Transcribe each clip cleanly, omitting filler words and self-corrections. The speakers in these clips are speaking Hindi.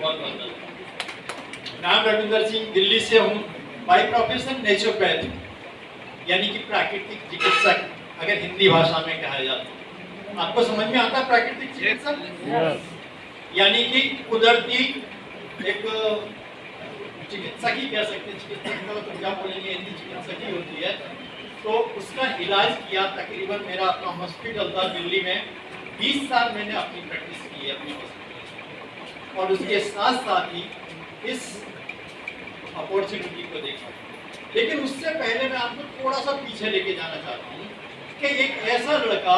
बहुत बहुत धन्यवाद। नाम रविंदर सिंह, दिल्ली से हूँ। बाई प्रोफेशन नेचुरोपैथ, यानी कि प्राकृतिक चिकित्सक, अगर हिंदी भाषा में कहा जाए तो। आपको समझ में आता है प्राकृतिक चिकित्सक? यानी कि कुदरती एक चिकित्सक ही कह सकते हैं। चिकित्सक का तो क्या बोलेंगे, हिंदी चिकित्सक ही होती है। तो उसका इलाज किया। तकरीबन मेरा अपना हॉस्पिटल था दिल्ली में, 20 साल मैंने अपनी प्रैक्टिस की है अपनी हॉस्पिटल, और उसके साथ साथ ही इस अपॉर्चुनिटी को देखा। लेकिन उससे पहले मैं आपको थोड़ा सा पीछे लेके जाना चाहता हूँ कि एक ऐसा लड़का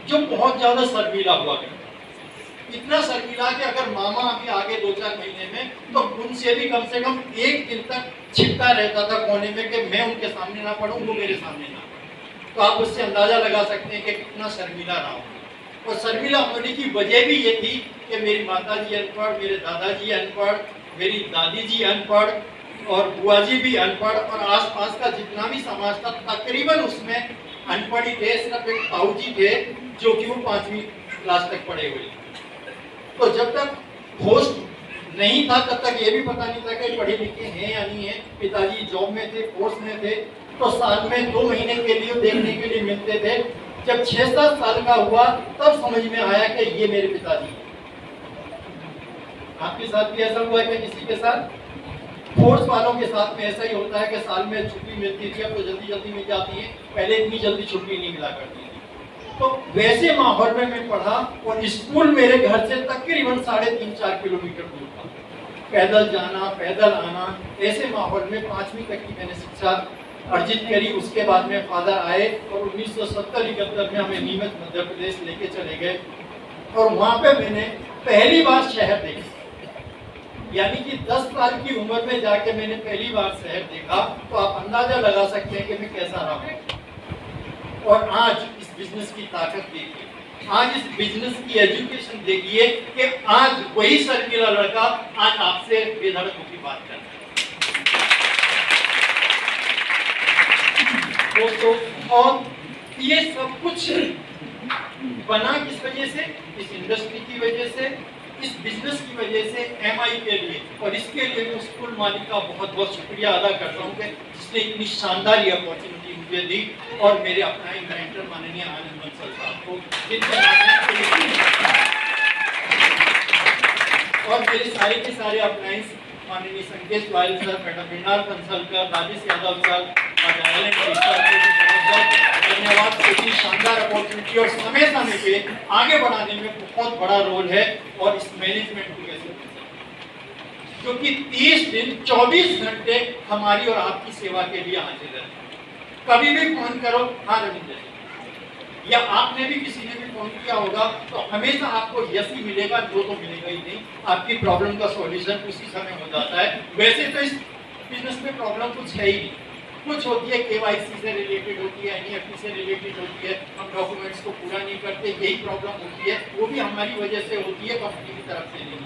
जो बहुत ज्यादा शर्मीला हुआ करता, इतना शर्मीला कि अगर मामा अभी आगे 2-4 महीने में, तो उनसे भी कम से कम 1 दिन तक छिपता रहता था कोने में कि मैं उनके सामने ना पढ़ूं, वो मेरे सामने ना पढ़े। तो आप उससे अंदाजा लगा सकते हैं कि कितना शर्मीला रहा हूँ। और शर्मिला होने की वजह भी ये थी कि मेरी माता जी अनपढ़, मेरे दादाजी अनपढ़, मेरी दादी जी अनपढ़ और बुआ जी भी अनपढ़, और आसपास का जितना भी समाज था तकरीबन उसमें अनपढ़ ही थे। सिर्फ एक ताऊ जी थे जो कि वो 5वीं क्लास तक पढ़े हुए। तो जब तक होश नहीं था तब तक ये भी पता नहीं था कि पढ़े लिखे हैं या नहीं है। पिताजी जॉब में थे, फोर्स में थे, तो साल में 2 महीने के लिए देखने के लिए मिलते थे। जब 6-7 साल का हुआ तब समझ में आया कि ये मेरे पिताजी हैं। आपके साथ भी ऐसा हुआ है कि किसी के साथ? फोर्स वालों के साथ में ऐसा ही होता है कि साल में छुट्टी मिलती थी, अब तो जल्दी जल्दी मिल जाती है, पहले इतनी जल्दी छुट्टी नहीं मिला करती थी। तो वैसे माहौल में मैं पढ़ा, और स्कूल मेरे घर से तकरीबन 3.5-4 किलोमीटर दूर था। पैदल जाना, पैदल आना, ऐसे माहौल में 5वीं तक की मैंने शिक्षा अर्जित करी। उसके बाद में फादर आए और 1970-71 में हमें नीमच मध्य प्रदेश लेके चले गए, और वहाँ पे मैंने पहली बार शहर देखा। यानी कि 10 साल की उम्र में जाके मैंने पहली बार शहर देखा। तो आप अंदाजा लगा सकते हैं कि मैं कैसा रहा हूँ। और आज इस बिजनेस की ताकत देखिए, आज इस बिजनेस की एजुकेशन देखिए कि आज वही शर्मीला लड़का आज आपसे बेधड़क होकर बात कर रहा है दोस्तों। और ये सब कुछ बना किस वजह से? इस इंडस्ट्री की वजह से, इस बिजनेस की वजह से, MI के लिए। और इसके लिए मैं स्कूल मालिक का बहुत बहुत शुक्रिया अदा करता हूँ कि जिसने इतनी शानदार ये अपॉर्चुनिटी मुझे दी, और मेरे अपना मेंटर माननीय आनंद बंसल साहब को, और मेरे सारे के सारे अपलाइंस माननीय Sankesh Vayal sir, madam Mrinal Kansalkar, Rajesh Yadav sir, धन्यवाद। इतनी शानदार अपॉर्चुनिटी और समय समय पे आगे बढ़ाने में बहुत बड़ा रोल है। और इस मैनेजमेंट को कैसे, क्योंकि 30 दिन 24 घंटे हमारी और आपकी सेवा के लिए हाजिर है। कभी भी फोन करो, हाँ रविंद्र, या आपने भी किसी ने भी फोन किया होगा, तो हमेशा आपको यस ही मिलेगा, जो तो मिलेगा ही नहीं। आपकी प्रॉब्लम का सॉल्यूशन उसी समय हो जाता है। वैसे तो इस बिजनेस में प्रॉब्लम कुछ है ही नहीं, कुछ होती है KYC से रिलेटेड होती है, NEFT से रिलेटेड होती है, हम डॉक्यूमेंट्स को पूरा नहीं करते, यही प्रॉब्लम होती है। वो भी हमारी वजह से होती है, कंपनी की तरफ से नहीं।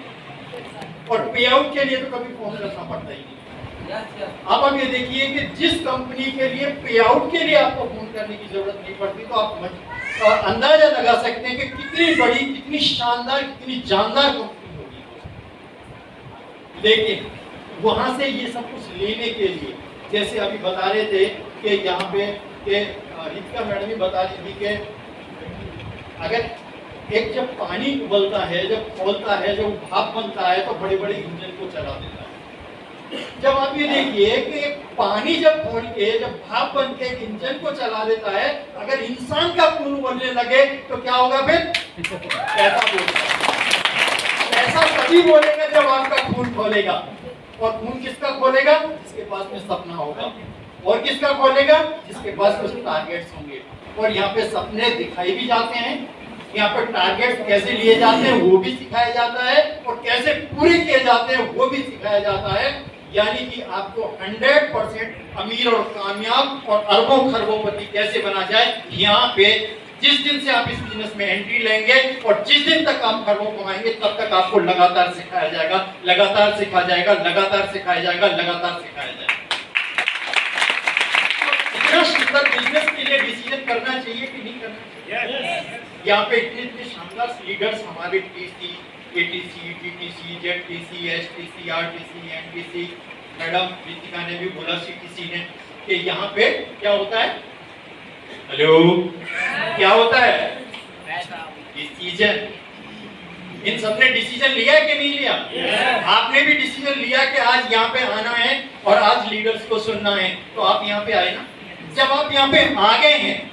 और पे आउट के लिए तो कभी फोन करना पड़ता ही नहीं। आप अब ये देखिए कि जिस कंपनी के लिए पे आउट के लिए आपको फोन करने की जरूरत नहीं पड़ती, तो आप अंदाजा लगा सकते हैं कि कितनी बड़ी, कितनी शानदार, कितनी जानदार कंपनी होगी। लेकिन वहां से ये सब कुछ लेने के लिए, जैसे अभी बता रहे थे कि यहाँ पे रितिका मैडम भी बता रही थी कि अगर एक जब पानी उबलता है, जब खोलता है, जब भाप बनता है, तो बड़े बड़े इंजन को चला देता है। जब आप ये देखिए कि पानी जब खोल के, जब भाप बन के इंजन को चला देता है, अगर इंसान का खून उबलने लगे तो क्या होगा फिर? ऐसा बोलता है, ऐसा तभी बोलेगा जब आपका खून खोलेगा। और खून किसका खोलेगा? जिसके पास में सपना होगा। और किसका खोलेगा? जिसके पास कुछ टारगेट्स होंगे। और यहाँ पे सपने दिखाई भी जाते हैं, यहाँ पर टारगेट कैसे लिए जाते हैं वो भी सिखाया जाता है, और कैसे पूरे किए जाते हैं वो भी सिखाया जाता है। यानी कि आपको 100% अमीर और कामयाब और अरबों खरबोपति कैसे बना जाए, यहाँ पे जिस दिन से आप इस बिजनेस में एंट्री लेंगे और जिस दिन तक आप खरबों कमाएंगे, तब तक आपको लगातार सिखाया जाएगा, लगातार सिखाया जाएगा, लगातार सिखाया जाएगा, लगातार सिखाया जाएगा। इतना सुंदर बिजनेस के लिए डिसीजन करना चाहिए कि नहीं करना चाहिए? यहाँ पे इतने शानदार लीडर्स हमारे TC, ATC, TTC, ZTC, STC, RTC, NTC, madam Ritika ने भी बोला सीटीसी ने कि यहाँ पे क्या होता है, हेलो, क्या होता है, डिसीजन। इन सबने डिसीजन लिया है कि नहीं लिया? आपने भी डिसीजन लिया कि आज यहाँ पे आना है और आज लीडर्स को सुनना है, तो आप यहाँ पे आए ना। जब आप यहाँ पे आ गए हैं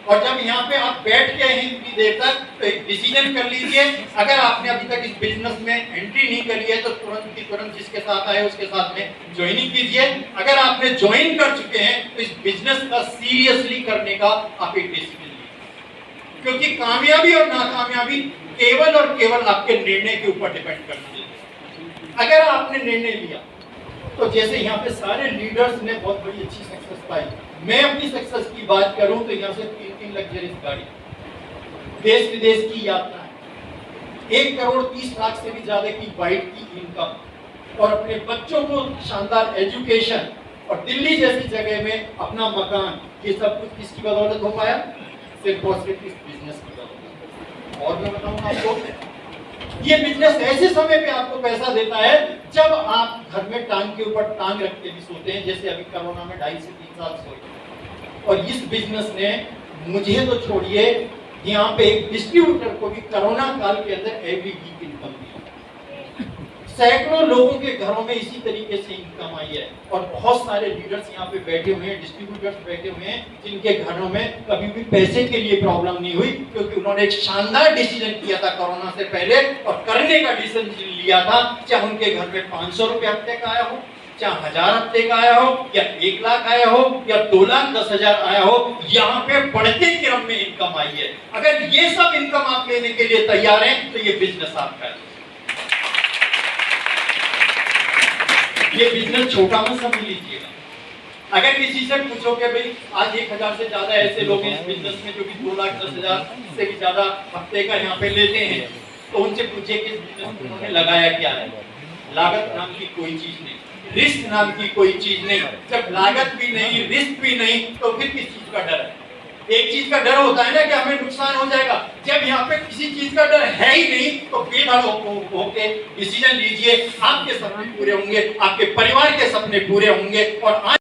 और जब यहाँ पे आप बैठ गए हैं इतनी देर तक, तो एक डिसीजन कर लीजिए। अगर आपने अभी तक इस बिजनेस में एंट्री नहीं करी है तो तुरंत की तुरंत जिसके साथ आए उसके साथ में ज्वाइनिंग कीजिए। अगर आपने ज्वाइन कर चुके हैं तो इस बिजनेस का सीरियसली करने का आप एक डिसीजन लीजिए, क्योंकि कामयाबी और नाकामयाबी केवल और केवल आपके निर्णय के ऊपर डिपेंड करती है। अगर आपने निर्णय लिया तो जैसे यहाँ पे सारे लीडर्स ने बहुत बड़ी अच्छी सक्सेस पाई, मैं अपनी सक्सेस की बात करूं तो यहाँ से 3 लग्जरियस गाड़ी, देश विदेश की यात्रा, 1,30,00,000 से भी ज्यादा की बाइक की इनकम और अपने बच्चों को शानदार एजुकेशन और दिल्ली जैसी जगह में अपना मकान, ये सब कुछ किसकी बदौलत हो पाया? सिर्फ और सिर्फ इस बिजनेस की बदौलत। और मैं बताऊंगा आपको, ये बिजनेस ऐसे समय पे आपको पैसा देता है जब आप घर में टांग के ऊपर टांग रख के भी सोते हैं, जैसे अभी कोरोना में 2.5 से 3 साल सोए। और इस बिजनेस ने मुझे तो छोड़िए, यहाँ पे एक डिस्ट्रीब्यूटर को भी कोरोना काल के अंदर एवरी वीक इनकम दी। सैकड़ों लोगों के घरों में इसी तरीके से इनकम आई है और बहुत सारे लीडर्स यहाँ पे बैठे हुए हैं, डिस्ट्रीब्यूटर्स बैठे हुए हैं, जिनके घरों में कभी भी पैसे के लिए प्रॉब्लम नहीं हुई, क्योंकि उन्होंने एक शानदार डिसीजन किया था कोरोना से पहले और करने का डिसीजन लिया था। चाहे उनके घर में 500 रुपए हफ्ते का आया हो, चाहे 1000 हफ्ते का आया हो, या 1 लाख आया हो, या 2,10,000 आया हो, यहाँ पे बढ़ते क्रम में इनकम आई है। अगर ये सब इनकम आप लेने के लिए तैयार हैं तो ये बिजनेस आपका है। ये बिजनेस छोटा मत समझ लीजिएगा। अगर किसी से पूछोगे भाई आज 1,000 से ज्यादा ऐसे लोग हैं इस बिजनेस में जो कि 2,10,000 से भी ज्यादा हफ्ते का यहाँ पे लेते हैं, तो उनसे पूछिए कि इस बिजनेस में उन्होंने लगाया क्या है। लागत नाम की कोई चीज नहीं, रिस्क नाम की कोई चीज नहीं। जब लागत भी नहीं, रिस्क भी नहीं, तो फिर किस चीज का डर है? एक चीज का डर होता है ना कि हमें नुकसान हो जाएगा। जब यहाँ पे किसी चीज का डर है ही नहीं तो बेधड़ होके डिसीजन लीजिए। आपके सपने पूरे होंगे, आपके परिवार के सपने पूरे होंगे और